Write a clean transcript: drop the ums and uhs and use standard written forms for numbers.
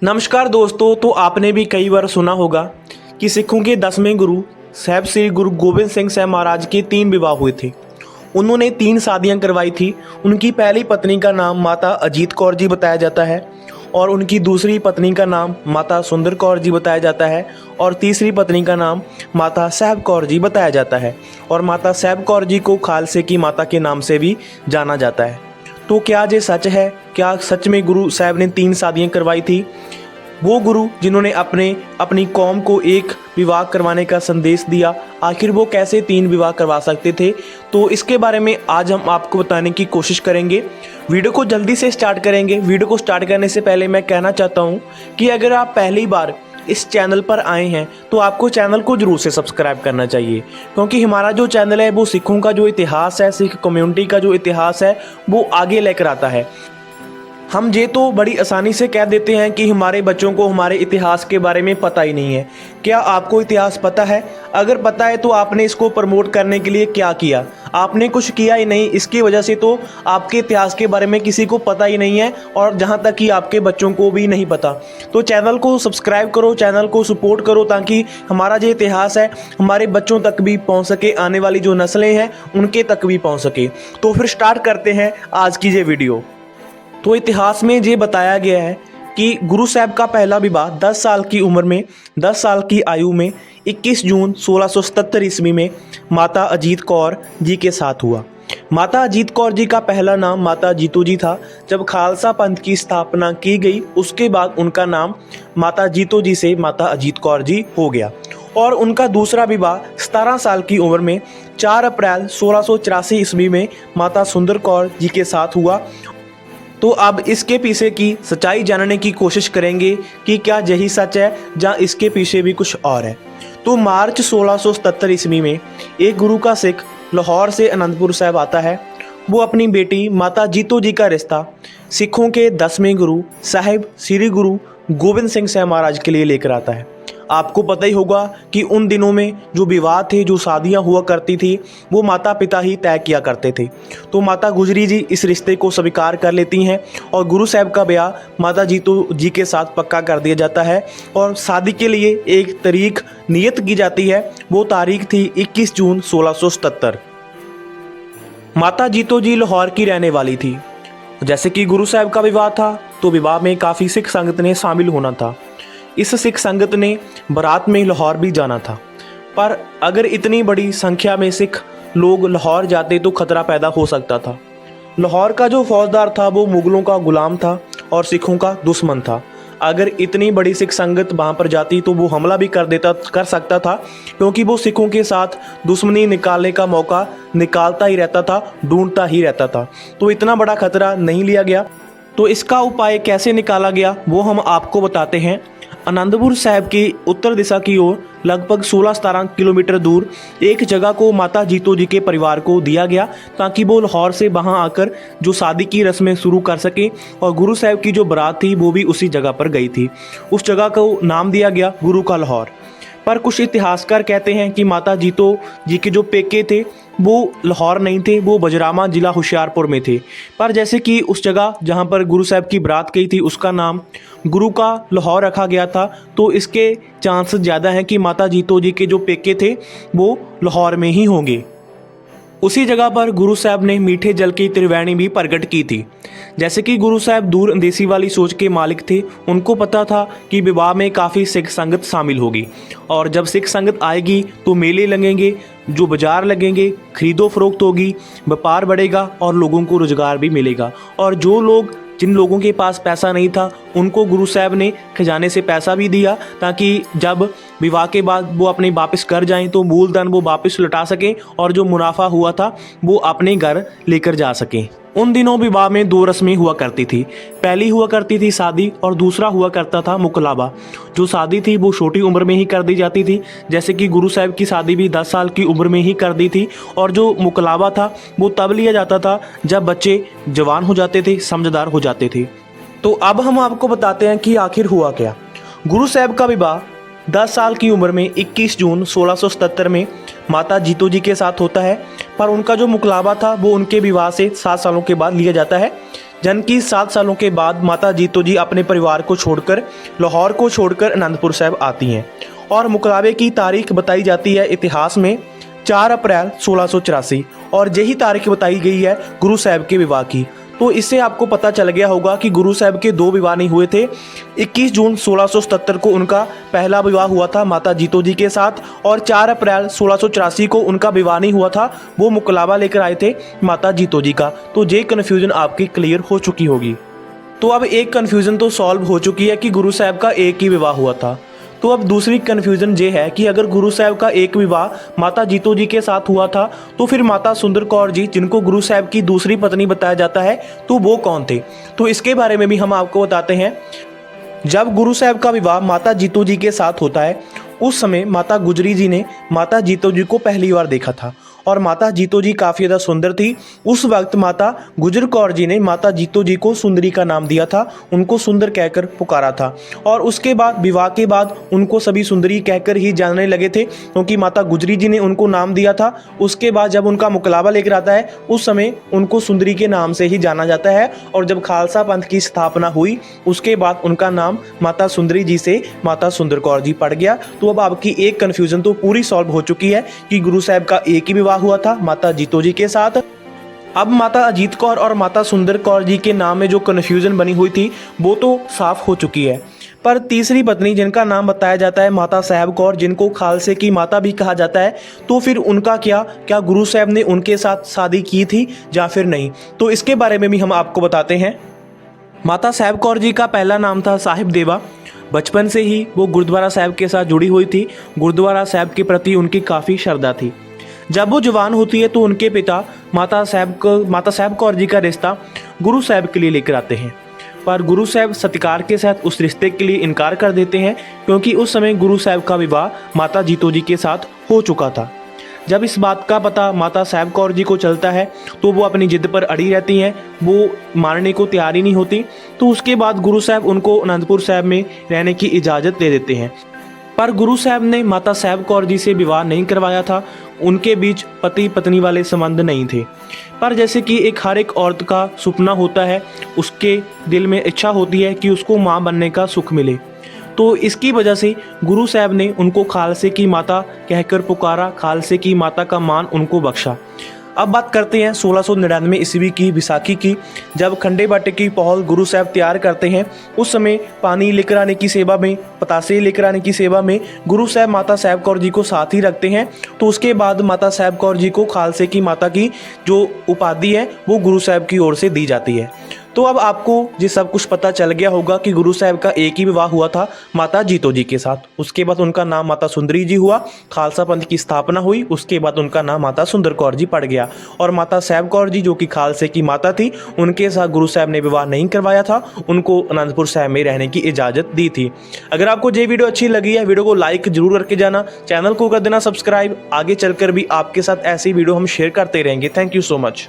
नमस्कार दोस्तों। तो आपने भी कई बार सुना होगा कि सिखों के 10वें गुरु साहिब श्री गुरु गोबिंद सिंह साहब महाराज के 3 विवाह हुए थे। उन्होंने 3 शादियां करवाई थी। उनकी पहली पत्नी का नाम माता अजीत कौर जी बताया जाता है और उनकी दूसरी पत्नी का नाम माता सुंदर कौर जी बताया जाता है और तीसरी पत्नी का नाम माता साहब कौर जी बताया जाता है और माता साहब कौर जी को खालसे की माता के नाम से भी जाना जाता है। तो क्या ये सच है? क्या सच में गुरु साहब ने 3 शादियां करवाई थी? वो गुरु जिन्होंने अपनी कौम को एक विवाह करवाने का संदेश दिया, आखिर वो कैसे 3 विवाह करवा सकते थे? तो इसके बारे में आज हम आपको बताने की कोशिश करेंगे। वीडियो को जल्दी से स्टार्ट करेंगे। वीडियो को स्टार्ट करने से पहले मैं कहना चाहता हूँ कि अगर आप पहली बार इस चैनल पर आए हैं तो आपको चैनल को जरूर से सब्सक्राइब करना चाहिए, क्योंकि हमारा जो चैनल है वो सिखों का जो इतिहास है, सिख कम्युनिटी का जो इतिहास है वो आगे लेकर आता है। हम ये तो बड़ी आसानी से कह देते हैं कि हमारे बच्चों को हमारे इतिहास के बारे में पता ही नहीं है। क्या आपको इतिहास पता है? अगर पता है तो आपने इसको प्रमोट करने के लिए क्या किया? आपने कुछ किया ही नहीं। इसकी वजह से तो आपके इतिहास के बारे में किसी को पता ही नहीं है और जहाँ तक कि आपके बच्चों को भी नहीं पता। तो चैनल को सब्सक्राइब करो, चैनल को सपोर्ट करो, ताकि हमारा जो इतिहास है हमारे बच्चों तक भी पहुँच सके, आने वाली जो नस्लें हैं उनके तक भी पहुँच सके। तो फिर स्टार्ट करते हैं आज की ये वीडियो। तो इतिहास में ये बताया गया है कि गुरु साहब का पहला विवाह 10 साल की उम्र में, 10 साल की आयु में 21 जून 1677 ईस्वी में माता अजीत कौर जी के साथ हुआ। माता अजीत कौर जी का पहला नाम माता जीतो जी था। जब खालसा पंथ की स्थापना की गई उसके बाद उनका नाम माता जीतो जी से माता अजीत कौर जी हो गया और उनका दूसरा विवाह 17 साल की उम्र में 4 अप्रैल 1684 ईस्वी में माता सुंदर कौर जी के साथ हुआ। तो अब इसके पीछे की सच्चाई जानने की कोशिश करेंगे कि क्या यही सच है या इसके पीछे भी कुछ और है। तो मार्च 1677 ईस्वी में एक गुरु का सिख लाहौर से आनंदपुर साहब आता है। वो अपनी बेटी माता जीतो जी का रिश्ता सिखों के 10वें गुरु साहिब श्री गुरु गोबिंद सिंह साहब महाराज के लिए लेकर आता है। आपको पता ही होगा कि उन दिनों में जो विवाह थे, जो शादियां हुआ करती थी, वो माता पिता ही तय किया करते थे। तो माता गुजरी जी इस रिश्ते को स्वीकार कर लेती हैं और गुरु साहब का ब्याह माता जीतो जी के साथ पक्का कर दिया जाता है और शादी के लिए एक तारीख नियत की जाती है। वो तारीख थी 21 जून 1677। माता जीतो जी लाहौर की रहने वाली थी। जैसे कि गुरु साहब का विवाह था तो विवाह में काफ़ी सिख संगत ने शामिल होना था। इस सिख संगत ने बारात में लाहौर भी जाना था, पर अगर इतनी बड़ी संख्या में सिख लोग लाहौर जाते तो खतरा पैदा हो सकता था। लाहौर का जो फौजदार था वो मुगलों का गुलाम था और सिखों का दुश्मन था। अगर इतनी बड़ी सिख संगत वहाँ पर जाती तो वो हमला भी कर सकता था, क्योंकि वो सिखों के साथ दुश्मनी निकालने का मौका निकालता ही रहता था, ढूंढता ही रहता था। तो इतना बड़ा खतरा नहीं लिया गया। तो इसका उपाय कैसे निकाला गया वो हम आपको बताते हैं। आनंदपुर साहब की उत्तर दिशा की ओर लगभग 16-17 किलोमीटर दूर एक जगह को माता जीतो जी के परिवार को दिया गया, ताकि वो लाहौर से वहां आकर जो शादी की रस्में शुरू कर सके। और गुरु साहब की जो बारात थी वो भी उसी जगह पर गई थी। उस जगह को नाम दिया गया गुरु का लाहौर। पर कुछ इतिहासकार कहते हैं कि माता जीतो जी के जो पेके थे वो लाहौर नहीं थे, वो बजरामा जिला होशियारपुर में थे। पर जैसे कि उस जगह जहाँ पर गुरु साहब की बारात गई थी उसका नाम गुरु का लाहौर रखा गया था, तो इसके चांस ज़्यादा हैं कि माता जीतो जी के जो पेके थे वो लाहौर में ही होंगे। उसी जगह पर गुरु साहब ने मीठे जल की त्रिवेणी भी प्रकट की थी। जैसे कि गुरु साहब दूर अंदेशी वाली सोच के मालिक थे। उनको पता था कि विवाह में काफ़ी सिख संगत शामिल होगी और जब सिख संगत आएगी तो मेले लगेंगे, जो बाजार लगेंगे, खरीदो फरोख्त होगी, व्यापार बढ़ेगा और लोगों को रोजगार भी मिलेगा। और जो लोग जिन लोगों के पास पैसा नहीं था उनको गुरु साहब ने खजाने से पैसा भी दिया, ताकि जब विवाह के बाद वो अपने वापस घर जाएं तो मूलधन वो वापस लौटा सकें और जो मुनाफा हुआ था वो अपने घर लेकर जा सकें। उन दिनों विवाह में 2 रस्में हुआ करती थी। पहली हुआ करती थी शादी और दूसरा हुआ करता था मुकलाबा। जो शादी थी वो छोटी उम्र में ही कर दी जाती थी, जैसे कि गुरु साहब की शादी भी 10 साल की उम्र में ही कर दी थी। और जो मुकलाबा था वो तब लिया जाता था जब बच्चे जवान हो जाते थे, समझदार हो जाते थे। तो अब हम आपको बताते हैं कि आखिर हुआ क्या। गुरु साहब का विवाह 10 साल की उम्र में 21 जून 1677 में माता जीतो जी के साथ होता है, पर उनका जो मुकलाबा था वो उनके विवाह से 7 सालों के बाद लिया जाता है। जन की 7 सालों के बाद माता जीतो जी अपने परिवार को छोड़कर लाहौर को छोड़कर आनंदपुर साहिब आती हैं और मुकलाबे की तारीख बताई जाती है इतिहास में 4 अप्रैल 1684 और यही तारीख बताई गई है गुरु साहब के विवाह की। तो इससे आपको पता चल गया होगा कि गुरु साहब के 2 विवाह नहीं हुए थे। 21 जून 1677 को उनका पहला विवाह हुआ था माता जीतो जी के साथ और 4 अप्रैल 1684 को उनका विवाह नहीं हुआ था, वो मुकलाबा लेकर आए थे माता जीतो जी का। तो ये कन्फ्यूज़न आपकी क्लियर हो चुकी होगी। तो अब एक कन्फ्यूज़न तो सॉल्व हो चुकी है कि गुरु साहब का एक ही विवाह हुआ था। तो अब दूसरी कन्फ्यूज़न ये है कि अगर गुरु साहब का एक विवाह माता जीतो जी के साथ हुआ था तो फिर माता सुंदर कौर जी, जिनको गुरु साहब की दूसरी पत्नी बताया जाता है, तो वो कौन थे? तो इसके बारे में भी हम आपको बताते हैं। जब गुरु साहब का विवाह माता जीतो जी के साथ होता है उस समय माता गुजरी जी ने माता जीतो जी को पहली बार देखा था और माता जीतो जी काफ़ी ज़्यादा सुंदर थी। उस वक्त माता गुजर कौर जी ने माता जीतो जी को सुंदरी का नाम दिया था, उनको सुंदर कहकर पुकारा था और उसके बाद विवाह के बाद उनको सभी सुंदरी कहकर ही जानने लगे थे क्योंकि माता गुजरी जी ने उनको नाम दिया था। उसके बाद जब उनका मुकलाबा लेकर आता है उस समय उनको सुंदरी के नाम से ही जाना जाता है और जब खालसा पंथ की स्थापना हुई उसके बाद उनका नाम माता सुंदरी जी से माता सुंदर कौर जी पड़ गया। तो अब आपकी एक कन्फ्यूज़न तो पूरी सॉल्व हो चुकी है कि गुरु साहब का एक ही विवाह हुआ था माता जीतो जी के साथ। अब माता अजीत कौर और माता सुंदर कौर जी के नाम में जो कन्फ्यूजन बनी हुई थी वो तो साफ हो चुकी है, पर तीसरी पत्नी जिनका नाम बताया जाता है माता साहब कौर, जिनको खालसे की माता भी कहा जाता है, तो फिर उनका क्या गुरु साहब ने उनके साथ शादी की थी या फिर नहीं? तो इसके बारे में भी हम आपको बताते हैं। माता साहब कौर जी का पहला नाम था साहिब देवा। बचपन से ही वो गुरुद्वारा साहब के साथ जुड़ी हुई थी। गुरुद्वारा साहब के प्रति उनकी काफ़ी श्रद्धा थी। जब वो जवान होती है तो उनके पिता माता साहब कौर जी का रिश्ता गुरु साहब के लिए लेकर आते हैं, पर गुरु साहब सत्कार के साथ उस रिश्ते के लिए इनकार कर देते हैं क्योंकि उस समय गुरु साहब का विवाह माता जीतो जी के साथ हो चुका था। जब इस बात का पता माता साहब कौर जी को चलता है तो वो अपनी जिद पर अड़ी रहती हैं, वो मानने को तैयार ही नहीं होती। तो उसके बाद गुरु साहब उनको आनंदपुर साहब में रहने की इजाज़त दे देते हैं, पर गुरु साहब ने माता साहब कौर जी से विवाह नहीं करवाया था। उनके बीच पति पत्नी वाले संबंध नहीं थे। पर जैसे कि हर एक औरत का सपना होता है, उसके दिल में इच्छा होती है कि उसको माँ बनने का सुख मिले, तो इसकी वजह से गुरु साहब ने उनको खालसे की माता कहकर पुकारा, खालसे की माता का मान उनको बख्शा। अब बात करते हैं 1699 ईस्वी की विसाखी की, जब खंडे बाटे की पहल गुरु साहब तैयार करते हैं। उस समय पानी लेकर आने की सेवा में, पतासे लेकर आने की सेवा में गुरु साहब माता साहब कौर जी को साथ ही रखते हैं। तो उसके बाद माता साहब कौर जी को खालसे की माता की जो उपाधि है वो गुरु साहब की ओर से दी जाती है। तो अब आपको ये सब कुछ पता चल गया होगा कि गुरु साहब का एक ही विवाह हुआ था माता जीतो जी के साथ। उसके बाद उनका नाम माता सुंदरी जी हुआ, खालसा पंथ की स्थापना हुई, उसके बाद उनका नाम माता सुंदर कौर जी पड़ गया और माता साहब कौर जी जो कि खालसे की माता थी, उनके साथ गुरु साहब ने विवाह नहीं करवाया था, उनको आनंदपुर साहब में रहने की इजाज़त दी थी। अगर आपको ये वीडियो अच्छी लगी है, वीडियो को लाइक जरूर करके जाना, चैनल को कर देना सब्सक्राइब। आगे चलकर भी आपके साथ ऐसी वीडियो हम शेयर करते रहेंगे। Thank you so much.